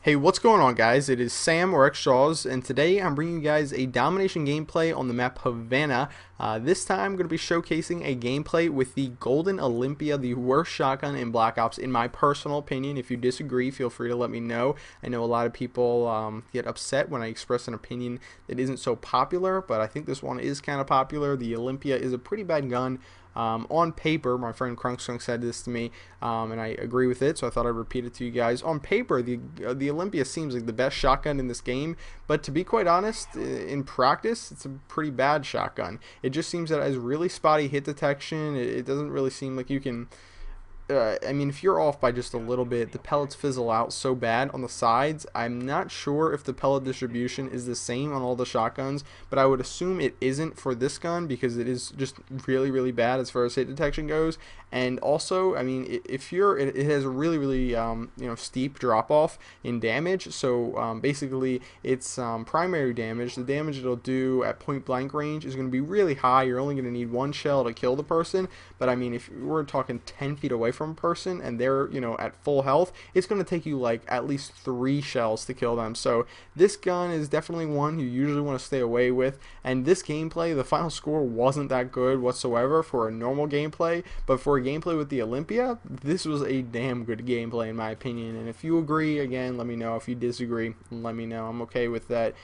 Hey, what's going on, guys? It is Sam or Xjaws, and today I'm bringing you guys a domination gameplay on the map Havana. This time I'm going to be showcasing a gameplay with the Golden Olympia, the worst shotgun in Black Ops, in my personal opinion. If you disagree, feel free to let me know. I know a lot of people get upset when I express an opinion that isn't so popular, but I think this one is kind of popular. The Olympia is a pretty bad gun. On paper, my friend Crunksunk said this to me, and I agree with it, so I thought I'd repeat it to you guys. On paper, the Olympia seems like the best shotgun in this game, but to be quite honest, in practice, it's a pretty bad shotgun. It just seems that it has really spotty hit detection. It doesn't really seem like you can I mean, if you're off by just a little bit, the pellets fizzle out so bad on the sides. I'm not sure if the pellet distribution is the same on all the shotguns, but I would assume it isn't for this gun because it is just really, really bad as far as hit detection goes. And also, I mean, if you're, it has a really, really, steep drop off in damage. So basically, its primary damage, the damage it'll do at point blank range, is going to be really high. You're only going to need one shell to kill the person. But I mean, if we're talking 10 feet away from a person and they're at full health, it's going to take you like at least 3 shells to kill them. So this gun is definitely one you usually want to stay away with. And this gameplay, the final score wasn't that good whatsoever for a normal gameplay, but for a gameplay with the Olympia, this was a damn good gameplay in my opinion. And if you agree, again, let me know. If you disagree, let me know. I'm okay with that.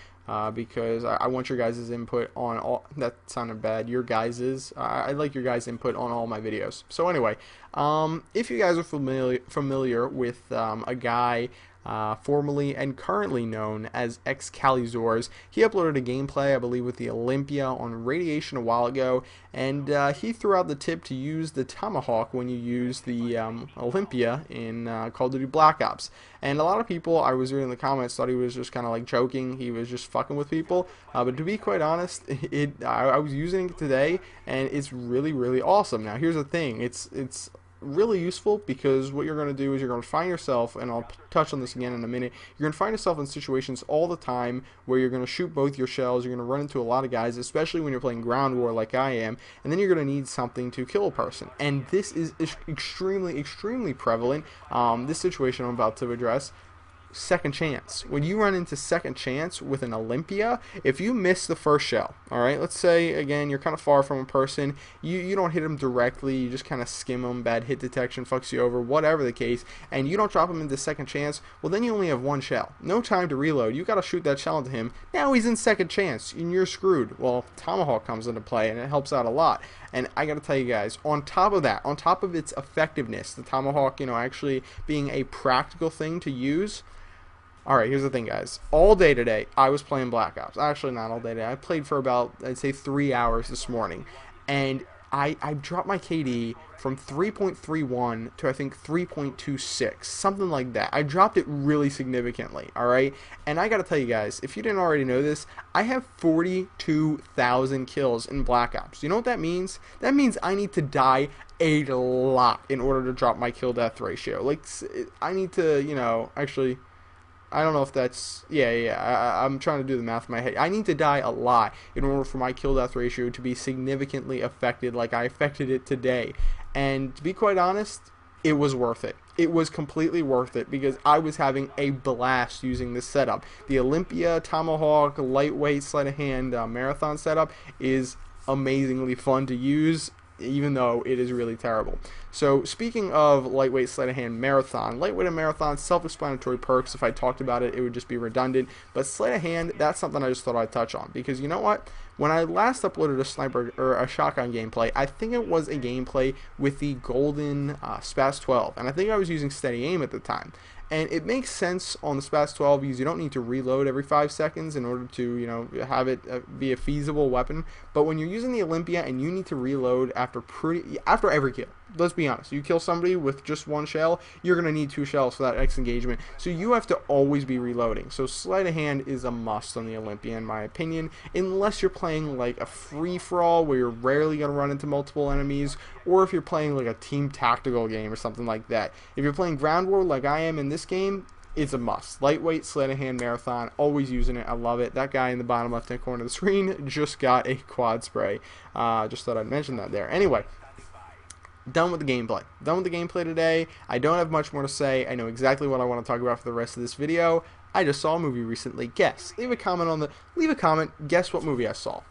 Because I want your guys' input on all. That sounded bad. Your guys's. I like your guys' input on all my videos. So anyway, if you guys are familiar with a guy formerly and currently known as Excalizors, he uploaded a gameplay, I believe, with the Olympia on Radiation a while ago, and he threw out the tip to use the Tomahawk when you use the Olympia in Call of Duty Black Ops. And a lot of people, I was reading the comments, thought he was just kind of like joking, he was just fucking with people, but to be quite honest, I was using it today, and it's really, really awesome. Now here's the thing, it's really useful because what you're going to do is you're going to find yourself, and I'll touch on this again in a minute, you're going to find yourself in situations all the time where you're going to shoot both your shells, you're going to run into a lot of guys, especially when you're playing ground war like I am, and then you're going to need something to kill a person. And this is extremely, extremely prevalent. This situation I'm about to address. Second chance. When you run into second chance with an Olympia, if you miss the first shell, alright, let's say, again, you're kind of far from a person, you don't hit them directly, you just kind of skim them, bad hit detection fucks you over, whatever the case, and you don't drop him into second chance, well, then you only have one shell. No time to reload. You got to shoot that shell into him. Now he's in second chance, and you're screwed. Well, Tomahawk comes into play, and it helps out a lot. And I gotta tell you guys, on top of that, on top of its effectiveness, the Tomahawk, actually being a practical thing to use. Alright, here's the thing, guys. All day today, I was playing Black Ops. Actually, not all day today. I played for about, I'd say, 3 hours this morning. And I dropped my KD from 3.31 to, I think, 3.26. Something like that. I dropped it really significantly, alright? And I gotta tell you guys, if you didn't already know this, I have 42,000 kills in Black Ops. You know what that means? That means I need to die a lot in order to drop my kill-death ratio. Like, I need to, actually, I don't know if that's, I'm trying to do the math in my head. I need to die a lot in order for my kill-death ratio to be significantly affected like I affected it today. And to be quite honest, it was worth it. It was completely worth it because I was having a blast using this setup. The Olympia, Tomahawk, lightweight, sleight of hand marathon setup is amazingly fun to use, even though it is really terrible. So speaking of lightweight, sleight of hand, marathon, lightweight and marathon, self-explanatory perks. If I talked about it, it would just be redundant. But sleight of hand, that's something I just thought I'd touch on because you know what? When I last uploaded a sniper or a shotgun gameplay, I think it was a gameplay with the golden SPAS 12, and I think I was using steady aim at the time. And it makes sense on the SPAS 12 because you don't need to reload every 5 seconds in order to, have it be a feasible weapon. But when you're using the Olympia and you need to reload after every kill, let's be honest, you kill somebody with just one shell, you're going to need 2 shells for that X engagement. So you have to always be reloading. So sleight of hand is a must on the Olympia in my opinion, unless you're playing like a free-for-all where you're rarely going to run into multiple enemies, or if you're playing like a team tactical game or something like that. If you're playing ground war like I am in this game, it's a must. Lightweight, sleight of hand, marathon, always using it. I love it. That guy in the bottom left-hand corner of the screen just got a quad spray. Just thought I'd mention that there. Anyway, done with the gameplay. Done with the gameplay today. I don't have much more to say. I know exactly what I want to talk about for the rest of this video. I just saw a movie recently. Guess. Leave a comment. Guess what movie I saw.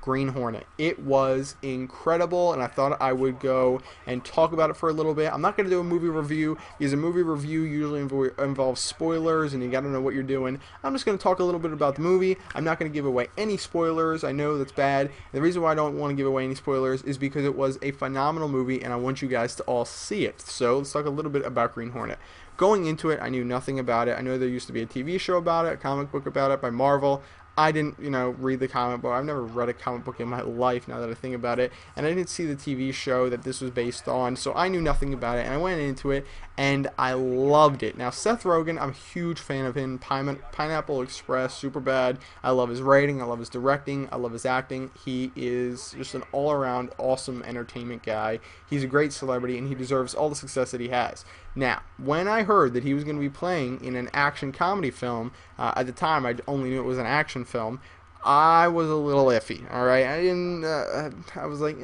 Green Hornet. It was incredible, and I thought I would go and talk about it for a little bit. I'm not going to do a movie review because a movie review usually involves spoilers, and you got to know what you're doing. I'm just going to talk a little bit about the movie. I'm not going to give away any spoilers. I know that's bad. The reason why I don't want to give away any spoilers is because it was a phenomenal movie, and I want you guys to all see it. So let's talk a little bit about Green Hornet. Going into it, I knew nothing about it. I know there used to be a TV show about it, a comic book about it by Marvel. I didn't, read the comic book. I've never read a comic book in my life, now that I think about it. And I didn't see the TV show that this was based on, so I knew nothing about it. And I went into it, and I loved it. Now, Seth Rogen, I'm a huge fan of him. Pineapple Express, Superbad. I love his writing. I love his directing. I love his acting. He is just an all-around awesome entertainment guy. He's a great celebrity, and he deserves all the success that he has. Now, when I heard that he was going to be playing in an action comedy film, at the time I only knew it was an action film, I was a little iffy, alright? I was like,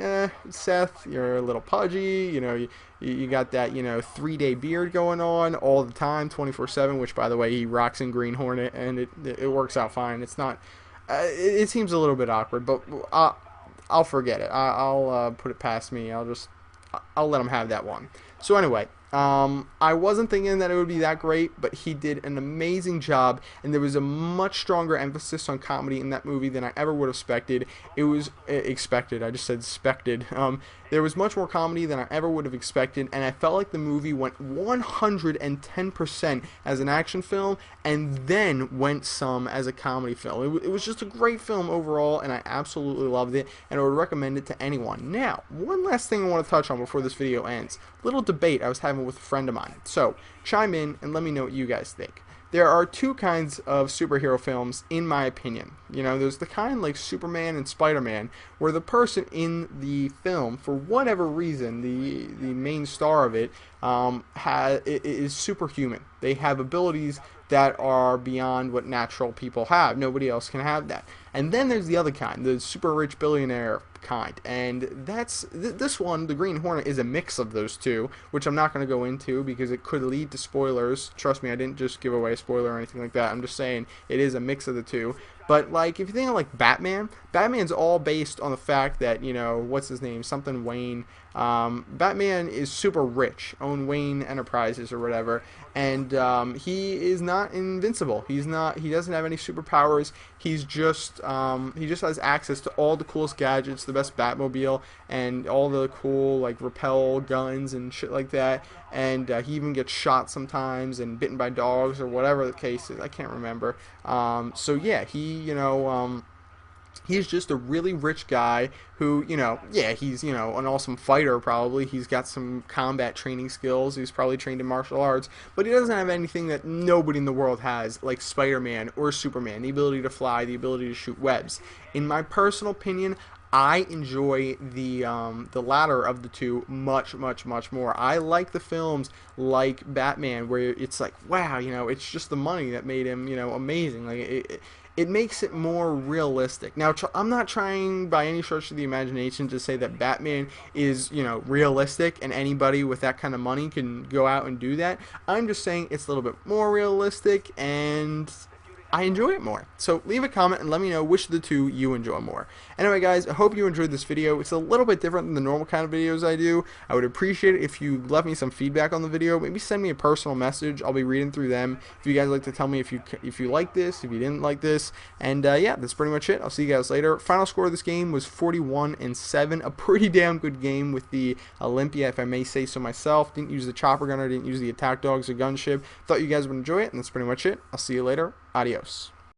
Seth, you're a little pudgy, you got that, 3-day beard going on all the time, 24/7, which, by the way, he rocks in Green Hornet, and it works out fine. It's not, it seems a little bit awkward, but I'll forget it. I'll put it past me. I'll let him have that one. So anyway, I wasn't thinking that it would be that great, but he did an amazing job, and there was a much stronger emphasis on comedy in that movie than I ever would have expected. It was expected. I just said expected. There was much more comedy than I ever would have expected, and I felt like the movie went 110% as an action film, and then went some as a comedy film. It was just a great film overall, and I absolutely loved it, and I would recommend it to anyone. Now, one last thing I want to touch on before this video ends. Little debate I was having with a friend of mine. So, chime in and let me know what you guys think. There are two kinds of superhero films, in my opinion. There's the kind like Superman and Spider-Man, where the person in the film, for whatever reason, the main star of it, is superhuman. They have abilities that are beyond what natural people have. Nobody else can have that. And then there's the other kind, the super rich billionaire kind, and this one, the Green Hornet, is a mix of those two, which I'm not going to go into because it could lead to spoilers. Trust me, I didn't just give away a spoiler or anything like that. I'm just saying it is a mix of the two. But like, if you think of like Batman's all based on the fact that, what's his name, something Wayne, Batman is super rich, own Wayne Enterprises or whatever, and he is not invincible. He doesn't have any superpowers. He just has access to all the coolest gadgets, the best Batmobile, and all the cool like rappel guns and shit like that. And he even gets shot sometimes and bitten by dogs or whatever the case is. I can't remember. So yeah, he's just a really rich guy who, he's, an awesome fighter probably. He's got some combat training skills. He's probably trained in martial arts. But he doesn't have anything that nobody in the world has, like Spider-Man or Superman. The ability to fly, the ability to shoot webs. In my personal opinion, I enjoy the latter of the two much more. I like the films like Batman, where it's like, wow, it's just the money that made him, amazing. Like it makes it more realistic. Now, I'm not trying by any stretch of the imagination to say that Batman is, realistic and anybody with that kind of money can go out and do that. I'm just saying it's a little bit more realistic, and I enjoy it more. So leave a comment and let me know which of the two you enjoy more. Anyway, guys, I hope you enjoyed this video. It's a little bit different than the normal kind of videos I do. I would appreciate it if you left me some feedback on the video. Maybe send me a personal message. I'll be reading through them. If you guys like to tell me if you like this, if you didn't like this. And yeah, that's pretty much it. I'll see you guys later. Final score of this game was 41-7. A pretty damn good game with the Olympia, if I may say so myself. Didn't use the chopper gunner, didn't use the attack dogs or gunship. Thought you guys would enjoy it, and that's pretty much it. I'll see you later. Adios.